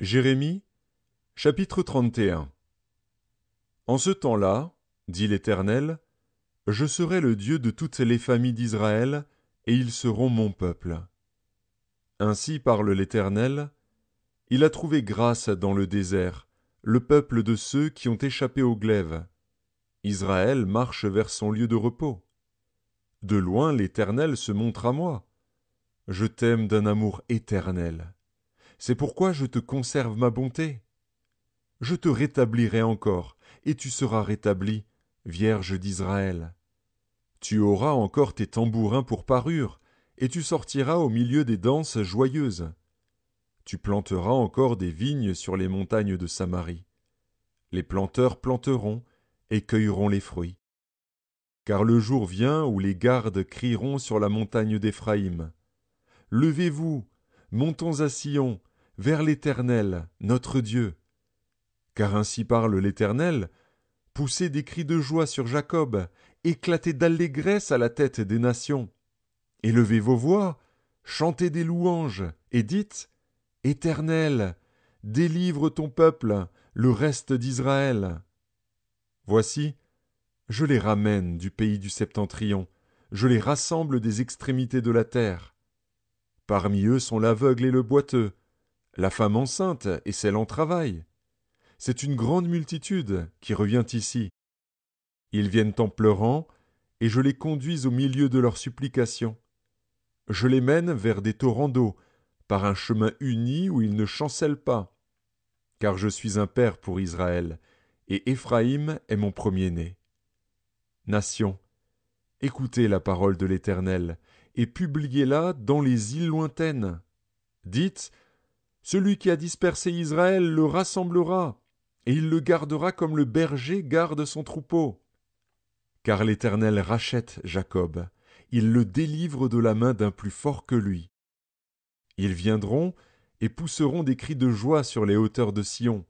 Jérémie, chapitre 31. En ce temps-là, dit l'Éternel, je serai le Dieu de toutes les familles d'Israël, et ils seront mon peuple. Ainsi parle l'Éternel, il a trouvé grâce dans le désert, le peuple de ceux qui ont échappé au glaive. Israël marche vers son lieu de repos. De loin l'Éternel se montre à moi. Je t'aime d'un amour éternel. C'est pourquoi je te conserve ma bonté. Je te rétablirai encore, et tu seras rétabli, Vierge d'Israël. Tu auras encore tes tambourins pour parure, et tu sortiras au milieu des danses joyeuses. Tu planteras encore des vignes sur les montagnes de Samarie. Les planteurs planteront et cueilleront les fruits. Car le jour vient où les gardes crieront sur la montagne d'Éphraïm. Levez-vous, montons à Sion, vers l'Éternel, notre Dieu. Car ainsi parle l'Éternel, poussez des cris de joie sur Jacob, éclatez d'allégresse à la tête des nations. Élevez vos voix, chantez des louanges, et dites, Éternel, délivre ton peuple, le reste d'Israël. Voici, je les ramène du pays du septentrion, je les rassemble des extrémités de la terre. Parmi eux sont l'aveugle et le boiteux, la femme enceinte et celle en travail. C'est une grande multitude qui revient ici. Ils viennent en pleurant, et je les conduis au milieu de leurs supplications. Je les mène vers des torrents d'eau, par un chemin uni où ils ne chancellent pas. Car je suis un père pour Israël, et Éphraïm est mon premier-né. Nations, écoutez la parole de l'Éternel, et publiez-la dans les îles lointaines. Dites, celui qui a dispersé Israël le rassemblera, et il le gardera comme le berger garde son troupeau. Car l'Éternel rachète Jacob, il le délivre de la main d'un plus fort que lui. Ils viendront et pousseront des cris de joie sur les hauteurs de Sion.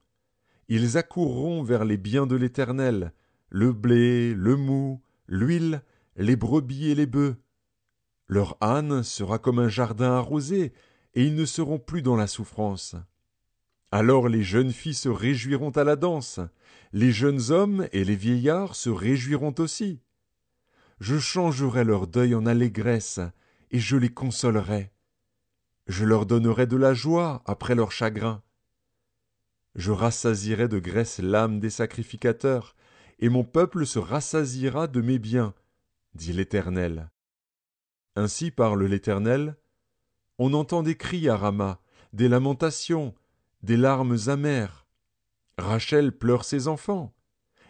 Ils accourront vers les biens de l'Éternel, le blé, le moût, l'huile, les brebis et les bœufs. Leur âne sera comme un jardin arrosé, et ils ne seront plus dans la souffrance. Alors les jeunes filles se réjouiront à la danse, les jeunes hommes et les vieillards se réjouiront aussi. Je changerai leur deuil en allégresse, et je les consolerai. Je leur donnerai de la joie après leur chagrin. Je rassasierai de graisse l'âme des sacrificateurs, et mon peuple se rassasiera de mes biens, dit l'Éternel. Ainsi parle l'Éternel, on entend des cris à Rama, des lamentations, des larmes amères. Rachel pleure ses enfants.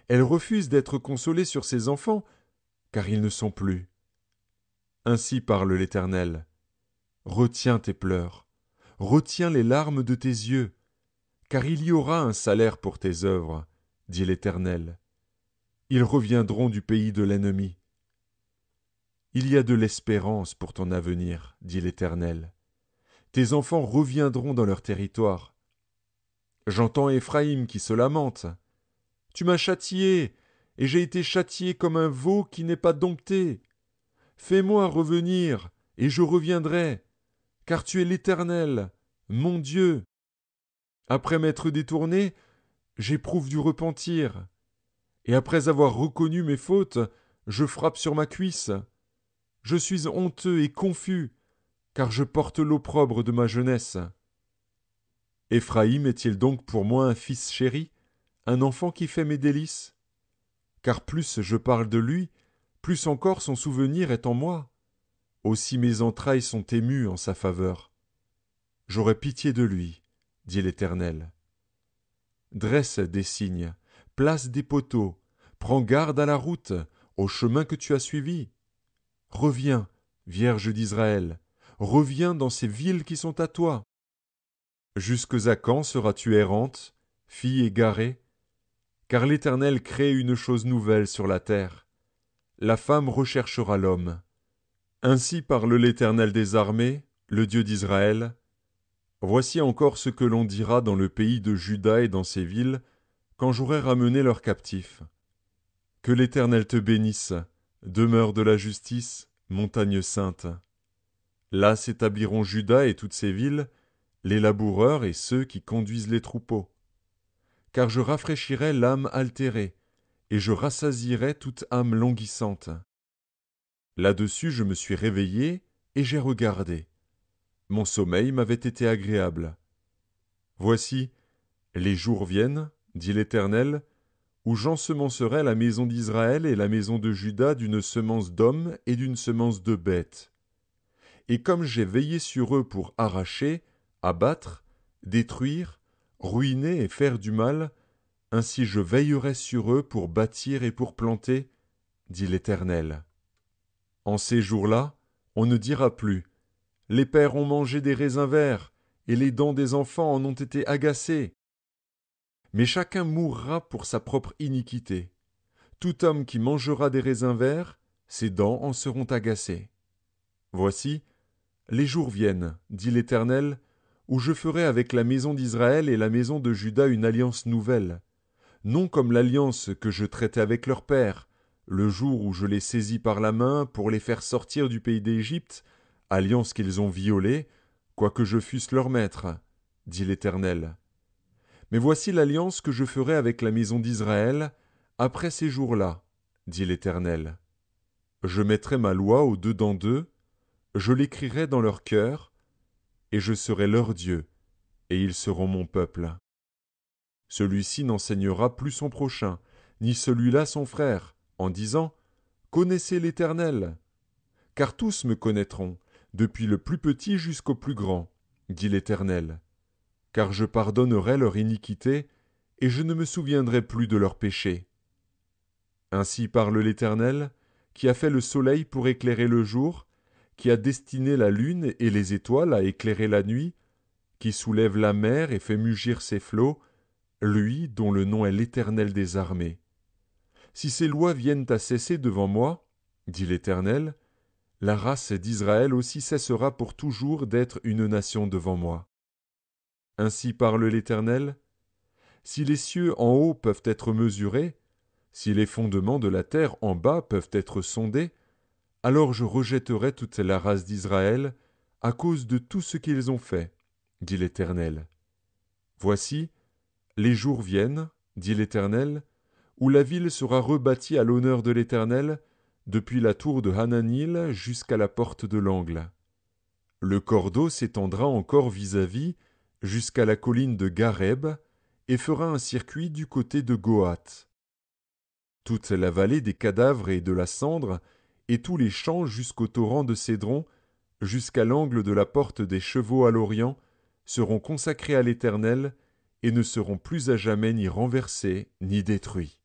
Elle refuse d'être consolée sur ses enfants, car ils ne sont plus. Ainsi parle l'Éternel. Retiens tes pleurs, retiens les larmes de tes yeux, car il y aura un salaire pour tes œuvres, dit l'Éternel. Ils reviendront du pays de l'ennemi. Il y a de l'espérance pour ton avenir, dit l'Éternel. Tes enfants reviendront dans leur territoire. J'entends Éphraïm qui se lamente. Tu m'as châtié, et j'ai été châtié comme un veau qui n'est pas dompté. Fais-moi revenir, et je reviendrai, car tu es l'Éternel, mon Dieu. Après m'être détourné, j'éprouve du repentir, et après avoir reconnu mes fautes, je frappe sur ma cuisse. Je suis honteux et confus, car je porte l'opprobre de ma jeunesse. Éphraïm est-il donc pour moi un fils chéri, un enfant qui fait mes délices? Car plus je parle de lui, plus encore son souvenir est en moi. Aussi mes entrailles sont émues en sa faveur. J'aurai pitié de lui, dit l'Éternel. Dresse des signes, place des poteaux, prends garde à la route, au chemin que tu as suivi. Reviens, Vierge d'Israël, reviens dans ces villes qui sont à toi. Jusque à quand seras-tu errante, fille égarée? Car l'Éternel crée une chose nouvelle sur la terre. La femme recherchera l'homme. Ainsi parle l'Éternel des armées, le Dieu d'Israël. Voici encore ce que l'on dira dans le pays de Juda et dans ses villes, quand j'aurai ramené leurs captifs. Que l'Éternel te bénisse, demeure de la justice, montagne sainte. Là s'établiront Juda et toutes ses villes, les laboureurs et ceux qui conduisent les troupeaux. Car je rafraîchirai l'âme altérée, et je rassasierai toute âme languissante. Là-dessus je me suis réveillé, et j'ai regardé. Mon sommeil m'avait été agréable. Voici, les jours viennent, dit l'Éternel, où j'ensemencerai la maison d'Israël et la maison de Juda d'une semence d'hommes et d'une semence de bêtes. Et comme j'ai veillé sur eux pour arracher, abattre, détruire, ruiner et faire du mal, ainsi je veillerai sur eux pour bâtir et pour planter, dit l'Éternel. En ces jours-là, on ne dira plus « Les pères ont mangé des raisins verts, et les dents des enfants en ont été agacées. » Mais chacun mourra pour sa propre iniquité. Tout homme qui mangera des raisins verts, ses dents en seront agacées. Voici, les jours viennent, dit l'Éternel, où je ferai avec la maison d'Israël et la maison de Juda une alliance nouvelle, non comme l'alliance que je traitais avec leur père, le jour où je les saisis par la main pour les faire sortir du pays d'Égypte, alliance qu'ils ont violée, quoique je fusse leur maître, dit l'Éternel. Mais voici l'alliance que je ferai avec la maison d'Israël après ces jours-là, dit l'Éternel. Je mettrai ma loi au-dedans d'eux, je l'écrirai dans leur cœur, et je serai leur Dieu, et ils seront mon peuple. Celui-ci n'enseignera plus son prochain, ni celui-là son frère, en disant « Connaissez l'Éternel ». Car tous me connaîtront, depuis le plus petit jusqu'au plus grand, dit l'Éternel. Car je pardonnerai leur iniquité, et je ne me souviendrai plus de leurs péchés. Ainsi parle l'Éternel, qui a fait le soleil pour éclairer le jour, qui a destiné la lune et les étoiles à éclairer la nuit, qui soulève la mer et fait mugir ses flots, lui dont le nom est l'Éternel des armées. Si ces lois viennent à cesser devant moi, dit l'Éternel, la race d'Israël aussi cessera pour toujours d'être une nation devant moi. Ainsi parle l'Éternel, si les cieux en haut peuvent être mesurés, si les fondements de la terre en bas peuvent être sondés, alors je rejetterai toute la race d'Israël à cause de tout ce qu'ils ont fait, dit l'Éternel. Voici, les jours viennent, dit l'Éternel, où la ville sera rebâtie à l'honneur de l'Éternel, depuis la tour de Hananil jusqu'à la porte de l'angle. Le cordeau s'étendra encore vis-à-vis, jusqu'à la colline de Gareb, et fera un circuit du côté de Goath. Toute la vallée des cadavres et de la cendre, et tous les champs jusqu'au torrent de Cédron, jusqu'à l'angle de la porte des chevaux à l'Orient, seront consacrés à l'Éternel, et ne seront plus à jamais ni renversés ni détruits.